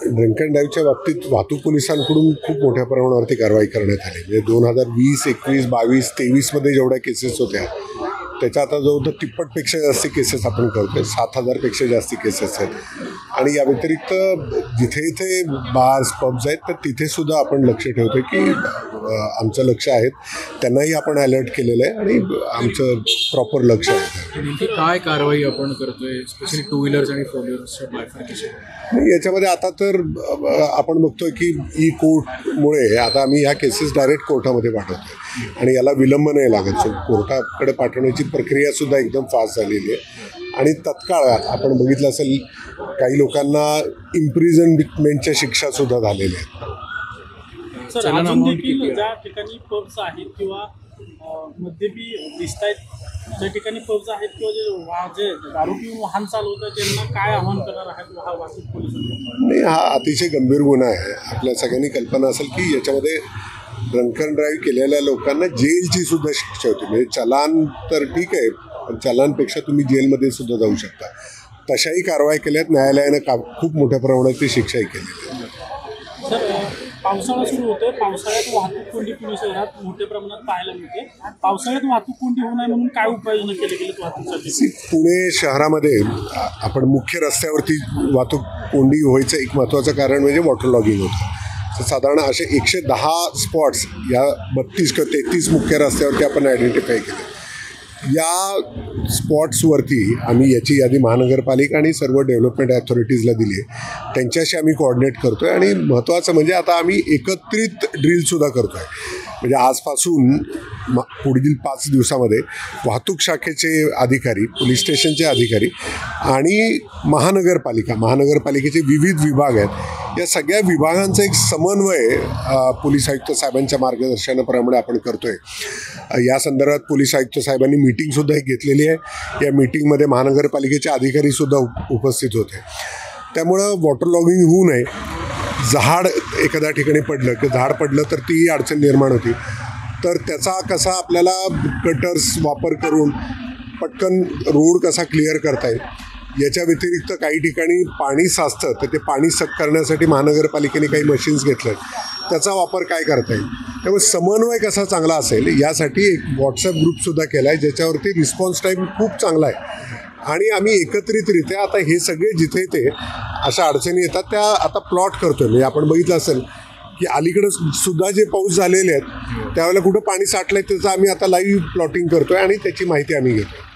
Drink and ड्राईव्हच्या बाबतीत वाहतूक पोलिसांकडून खूप मोठ्या प्रमाणावरती कारवाई करण्यात आली. म्हणजे 2020, 21, 22, 23मध्ये जेवढ्या केसेस होत्या त्याच्या आता जवळजवळ तिप्पटपेक्षा जास्त केसेस आपण करतोय. 7,000पेक्षा जास्ती केसेस आहेत. आणि या व्यतिरिक्त जिथे इथे बार्स पब्स आहेत तर तिथे सुद्धा आपण लक्ष ठेवतोय की आमचं लक्ष आहे, त्यांनाही आपण अलर्ट केलेलं आहे आणि आमचं प्रॉपर लक्ष आहे. काय कारवाई आपण करतोय स्पेशली 2 व्हीलर्स आणि 4 व्हीलर्सच्या बायफर्केशन? याच्यामध्ये आता तर आपण बघतोय की ई कोर्टमुळे आता आम्ही ह्या केसेस डायरेक्ट कोर्टामध्ये पाठवतोय आणि याला विलंब नाही लागत. सो कोर्टाकडे पाठवण्याची प्रक्रिया सुद्धा एकदम फास्ट झालेली आहे आणि तत्काळ आपण बघितलं असेल काही लोकांना इम्प्रिझनमेंटच्या शिक्षा सुद्धा झालेल्या आहेत. सर, अजून देखील ज्या ठिकाणी पब्स आहेत किंवा मद्यपी दिसत आहेत, ज्या ठिकाणी पब्स आहेत किंवा जे दारू पिऊन वाहन चालवतात त्यांना काय आव्हान करणार आहेत वाहतूक पोलिसांनी? नाही, हा अतिशय गंभीर गुन्हा आहे. आपल्या सगळ्यांनी कल्पना असेल की याच्यामध्ये ड्रंक अँड ड्राईव्ह केलेल्या लोकांना जेलची सुद्धा शिक्षा होती. म्हणजे चलान तर ठीक आहे, पण चलानपेक्षा तुम्ही जेलमध्ये सुद्धा जाऊ शकता. तशाही कारवाई केल्यात न्यायालयानं खूप मोठ्या प्रमाणात ती शिक्षाही केलेली आहे. सर, पावसाळा सुरू होतोय. पावसाळ्यात वाहतूक कोंडी पुणे शहरात मोठ्या प्रमाणात पाहायला मिळते. पावसाळ्यात वाहतूक कोंडी होऊ नये म्हणून काय उपाययोजना केल्या गेल्यात वाहतूकसाठी? पुणे शहरामध्ये आपण मुख्य रस्त्यावरती वाहतूक कोंडी व्हायचं एक महत्त्वाचं कारण म्हणजे वॉटर लॉगिंग होतं. तर साधारण असे 110 स्पॉट्स या 32 किंवा 33 मुख्य रस्त्यावरती आपण आयडेंटिफाय केले. या स्पॉट्सवरती आम्ही याची यादी महानगरपालिका आणि सर्व डेव्हलपमेंट अथॉरिटीजला दिली आहे. त्यांच्याशी आम्ही कोऑर्डिनेट करतो आहे आणि महत्त्वाचं म्हणजे आता आम्ही एकत्रित ड्रिलसुद्धा करतो आहे. म्हणजे आजपासून पुढील 5 दिवसामध्ये वाहतूक शाखेचे अधिकारी, पोलीस स्टेशनचे अधिकारी आणि महानगरपालिकेचे विविध विभाग आहेत, या सगळ्या विभागांचा एक समन्वय पोलीस आयुक्त साहेबांच्या मार्गदर्शनाप्रमाणे आपण करतो आहे. या संदर्भात पोलीस आयुक्त साहेबांनी मीटिंगसुद्धा घेतलेली आहे. या मीटिंगमध्ये महानगरपालिकेचे अधिकारीसुद्धा उपस्थित होते. त्यामुळं वॉटर लॉगिंग होऊ नये. झाड एखाद्या ठिकाणी पडलं की झाड पडलं तर तीही अडचण निर्माण होती. तर त्याचा कसा आपल्याला कटर्स वापर करून पटकन रोड कसा क्लिअर करता येईल. याच्या व्यतिरिक्त काही ठिकाणी पाणी साचतं तर ते पाणी सक करण्यासाठी महानगरपालिकेने काही मशीन्स घेतले, त्याचा वापर काय करता येईल. त्यामुळे समन्वय कसा चांगला असेल यासाठी एक व्हॉट्सअप ग्रुपसुद्धा केला आहे ज्याच्यावरती रिस्पॉन्स टाईम खूप चांगला आहे. आणि आम्ही एकत्रितरित्या आता हे सगळे जिथे ते अशा अडचणी येतात त्या आता प्लॉट करतोय. म्हणजे आपण बघितलं असेल की अलीकडं सुद्धा जे पाऊस झालेले आहेत त्यावेळेला कुठं पाणी साठलंय त्याचं आम्ही आता लाईव्ह प्लॉटिंग करतोय आणि त्याची माहिती आम्ही घेतो.